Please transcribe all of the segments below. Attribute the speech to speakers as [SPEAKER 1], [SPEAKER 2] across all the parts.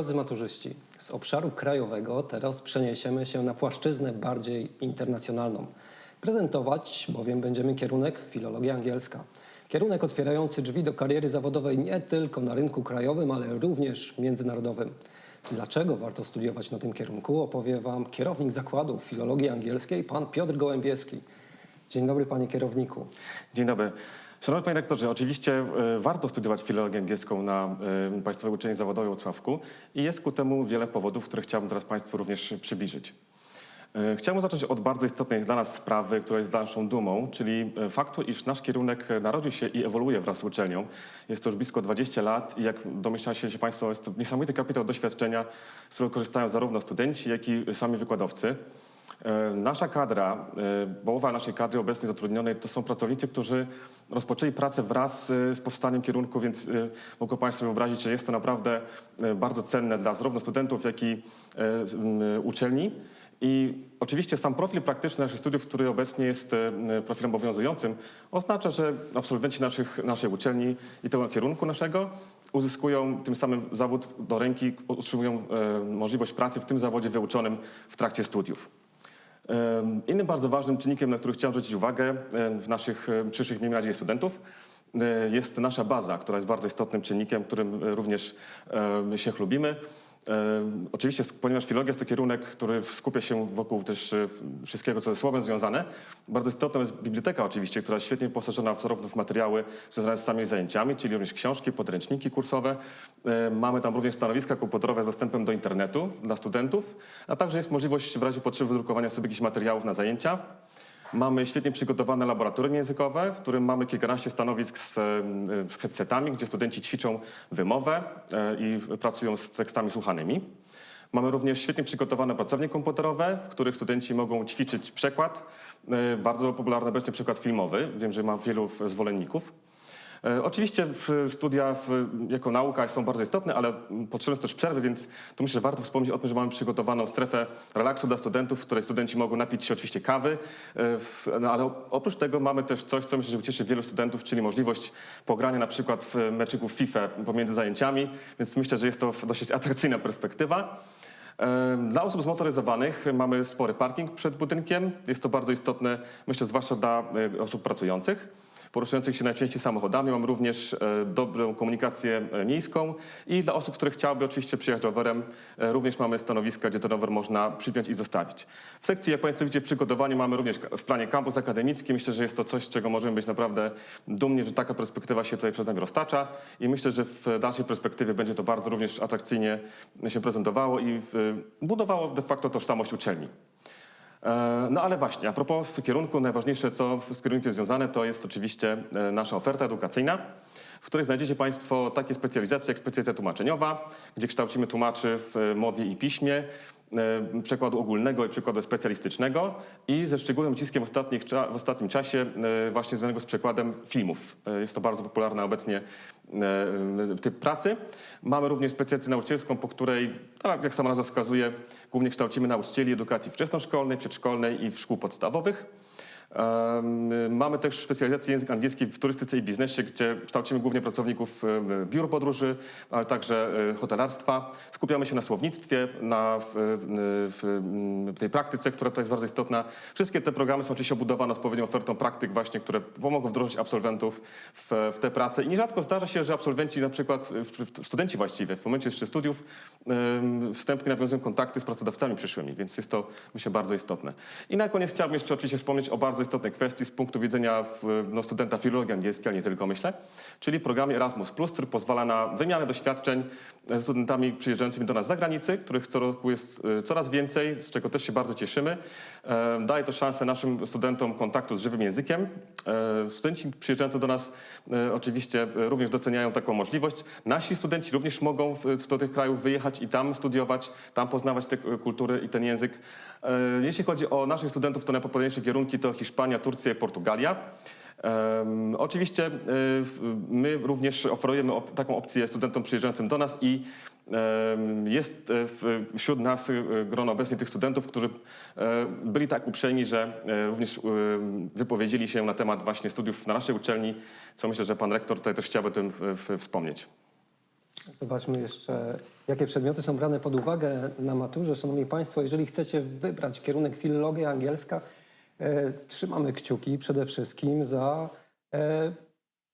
[SPEAKER 1] Drodzy maturzyści, z obszaru krajowego teraz przeniesiemy się na płaszczyznę bardziej internacjonalną. Prezentować bowiem będziemy kierunek filologia angielska. Kierunek otwierający drzwi do kariery zawodowej nie tylko na rynku krajowym, ale również międzynarodowym. Dlaczego warto studiować na tym kierunku, opowie Wam kierownik Zakładu Filologii Angielskiej, pan Piotr Gołębieski. Dzień dobry, panie kierowniku.
[SPEAKER 2] Dzień dobry. Szanowny panie rektorze, oczywiście warto studiować filologię angielską na Państwowej Uczelni Zawodowej w Włocławku i jest ku temu wiele powodów, które chciałbym teraz Państwu również przybliżyć. Chciałbym zacząć od bardzo istotnej dla nas sprawy, która jest naszą dumą, czyli faktu, iż nasz kierunek narodził się i ewoluuje wraz z uczelnią. Jest to już blisko 20 lat i jak domyślacie się Państwo, jest to niesamowity kapitał doświadczenia, z którego korzystają zarówno studenci, jak i sami wykładowcy. Nasza kadra, połowa naszej kadry obecnie zatrudnionej to są pracownicy, którzy rozpoczęli pracę wraz z powstaniem kierunku, więc mogą Państwo wyobrazić, że jest to naprawdę bardzo cenne dla zarówno studentów, jak i uczelni. I oczywiście sam profil praktyczny naszych studiów, który obecnie jest profilem obowiązującym, oznacza, że absolwenci naszej uczelni i tego kierunku naszego uzyskują tym samym zawód do ręki, otrzymują możliwość pracy w tym zawodzie wyuczonym w trakcie studiów. Innym bardzo ważnym czynnikiem, na który chciałem zwrócić uwagę w naszych przyszłych, miejmy nadzieję, studentów, jest nasza baza, która jest bardzo istotnym czynnikiem, którym również się chlubimy. Oczywiście, ponieważ filologia jest to kierunek, który skupia się wokół też wszystkiego, co ze słowem związane, bardzo istotna jest biblioteka oczywiście, która jest świetnie wyposażona zarówno w materiały związane z samymi zajęciami, czyli również książki, podręczniki kursowe. Mamy tam również stanowiska komputerowe z dostępem do internetu dla studentów, a także jest możliwość w razie potrzeby wydrukowania sobie jakichś materiałów na zajęcia. Mamy świetnie przygotowane laboratorium językowe, w którym mamy kilkanaście stanowisk z headsetami, gdzie studenci ćwiczą wymowę i pracują z tekstami słuchanymi. Mamy również świetnie przygotowane pracownie komputerowe, w których studenci mogą ćwiczyć przekład. Bardzo popularny obecnie przykład filmowy. Wiem, że ma wielu zwolenników. Oczywiście studia jako nauka są bardzo istotne, ale potrzebne są też przerwy, więc tu myślę, że warto wspomnieć o tym, że mamy przygotowaną strefę relaksu dla studentów, w której studenci mogą napić się oczywiście kawy, no ale oprócz tego mamy też coś, co myślę, że ucieszy wielu studentów, czyli możliwość pogrania na przykład w meczyków FIFA pomiędzy zajęciami, więc myślę, że jest to dosyć atrakcyjna perspektywa. Dla osób zmotoryzowanych mamy spory parking przed budynkiem. Jest to bardzo istotne, myślę, zwłaszcza dla osób pracujących, poruszających się najczęściej samochodami. Mamy również dobrą komunikację miejską i dla osób, które chciałyby oczywiście przyjechać rowerem, również mamy stanowiska, gdzie ten rower można przypiąć i zostawić. W sekcji, jak Państwo widzicie, przygotowanie mamy również w planie kampus akademicki. Myślę, że jest to coś, z czego możemy być naprawdę dumni, że taka perspektywa się tutaj przed nami roztacza i myślę, że w dalszej perspektywie będzie to bardzo również atrakcyjnie się prezentowało i budowało de facto tożsamość uczelni. No ale właśnie, a propos kierunku, najważniejsze, co z kierunkiem związane, to jest oczywiście nasza oferta edukacyjna, w której znajdziecie Państwo takie specjalizacje jak specjalizacja tłumaczeniowa, gdzie kształcimy tłumaczy w mowie i piśmie, przekładu ogólnego i przekładu specjalistycznego i ze szczególnym naciskiem w ostatnim czasie właśnie związanego z przekładem filmów. Jest to bardzo popularny obecnie typ pracy. Mamy również specjalizację nauczycielską, po której, tak jak sama nazwa wskazuje, głównie kształcimy nauczycieli edukacji wczesnoszkolnej, przedszkolnej i w szkół podstawowych. Mamy też specjalizację język angielski w turystyce i biznesie, gdzie kształcimy głównie pracowników biur podróży, ale także hotelarstwa. Skupiamy się na słownictwie, w tej praktyce, która to jest bardzo istotna. Wszystkie te programy są oczywiście obudowane odpowiednią ofertą praktyk właśnie, które pomogą wdrożyć absolwentów w te prace. I nierzadko zdarza się, że absolwenci, na przykład studenci właściwie, w momencie jeszcze studiów, wstępnie nawiązują kontakty z pracodawcami przyszłymi, więc jest to, myślę, bardzo istotne. I na koniec chciałbym jeszcze oczywiście wspomnieć o bardzo istotnej kwestii z punktu widzenia studenta filologii angielskiej, ale nie tylko, myślę, czyli programie Erasmus+, który pozwala na wymianę doświadczeń ze studentami przyjeżdżającymi do nas z zagranicy, których co roku jest coraz więcej, z czego też się bardzo cieszymy. Daje to szansę naszym studentom kontaktu z żywym językiem. Studenci przyjeżdżający do nas oczywiście również doceniają taką możliwość. Nasi studenci również mogą do tych krajów wyjechać i tam studiować, tam poznawać te kultury i ten język. Jeśli chodzi o naszych studentów, to najpopularniejsze kierunki to Hiszpania, Turcja i Portugalia. Oczywiście my również oferujemy taką opcję studentom przyjeżdżającym do nas i jest wśród nas grono obecnie tych studentów, którzy byli tak uprzejmi, że również wypowiedzieli się na temat właśnie studiów na naszej uczelni, co myślę, że pan rektor tutaj też chciałby o tym wspomnieć.
[SPEAKER 1] Zobaczmy jeszcze, jakie przedmioty są brane pod uwagę na maturze. Szanowni Państwo, jeżeli chcecie wybrać kierunek filologia angielska, trzymamy kciuki przede wszystkim za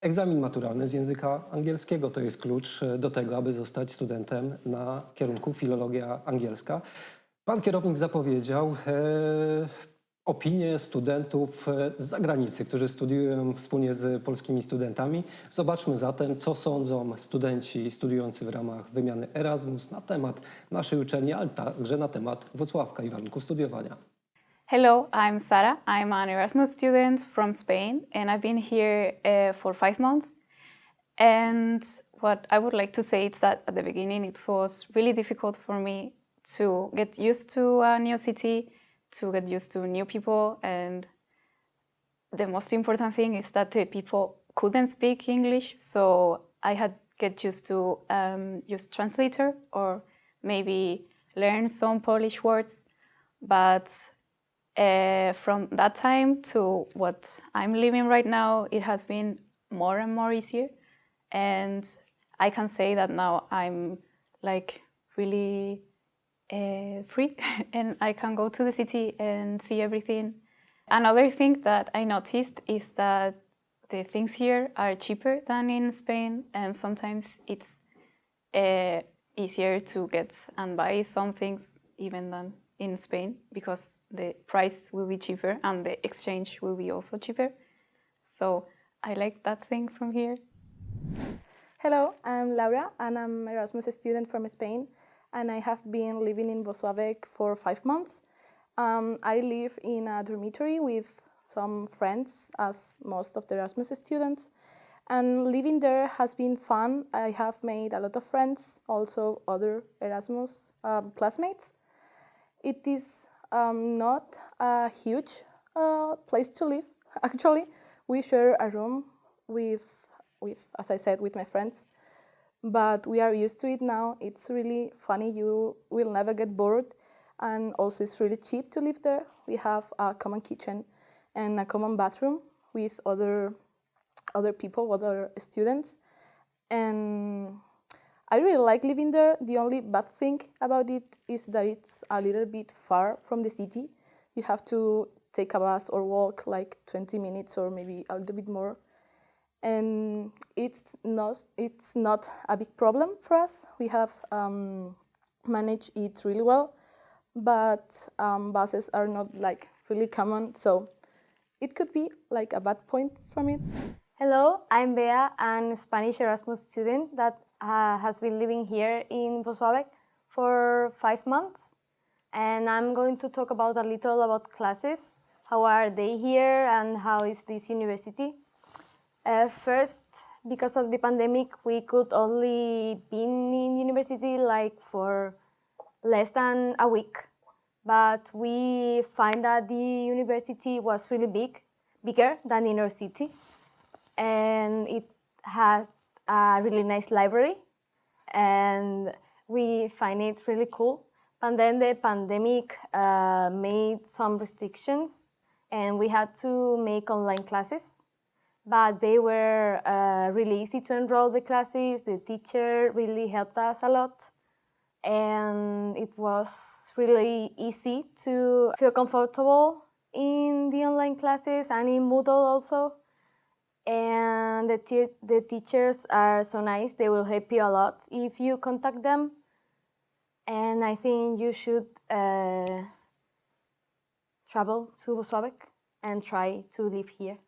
[SPEAKER 1] egzamin maturalny z języka angielskiego. To jest klucz do tego, aby zostać studentem na kierunku filologia angielska. Pan kierownik zapowiedział opinie studentów z zagranicy, którzy studiują wspólnie z polskimi studentami. Zobaczmy zatem, co sądzą studenci studiujący w ramach wymiany Erasmus na temat naszej uczelni, ale także na temat Włocławka i warunków studiowania.
[SPEAKER 3] Hello, I'm Sara. I'm an Erasmus student from Spain, and I've been here for 5 months. And what I would like to say is that at the beginning it was really difficult for me to get used to a new city, to get used to new people, and the most important thing is that the people couldn't speak English, so I had get used to use translator or maybe learn some Polish words, but from that time to what I'm living right now, it has been more and more easier, and I can say that now I'm like really free and I can go to the city and see everything. Another thing that I noticed is that the things here are cheaper than in Spain, and sometimes it's easier to get and buy some things even than in Spain, because the price will be cheaper and the exchange will be also cheaper. So I like that thing from here.
[SPEAKER 4] Hello, I'm Laura, and I'm an Erasmus student from Spain, and I have been living in Włocławek for 5 months. I live in a dormitory with some friends, as most of the Erasmus students, and living there has been fun. I have made a lot of friends, also other Erasmus classmates. It is not a huge place to live, actually. We share a room with, as I said, with my friends, but we are used to it now. It's really funny. You will never get bored, and also it's really cheap to live there. We have a common kitchen and a common bathroom with other people, other students, and I really like living there. The only bad thing about it is that it's a little bit far from the city. You have to take a bus or walk like 20 minutes or maybe a little bit more. And it's not a big problem for us. We have managed it really well, but buses are not like really common, so it could be like a bad point from it.
[SPEAKER 5] Hello, I'm Bea, a Spanish Erasmus student that has been living here in Włocławek for 5 months. And I'm going to talk about a little about classes. How are they here and how is this university? First, because of the pandemic, we could only be in university like for less than a week. But we find that the university was really bigger than in our city. And it has a really nice library, and we find it really cool. And then the pandemic made some restrictions, and we had to make online classes. But they were really easy to enroll the classes. The teacher really helped us a lot, and it was really easy to feel comfortable in the online classes and in Moodle also. And the teachers are so nice. They will help you a lot if you contact them. And I think you should travel to Włocławek and try to live here.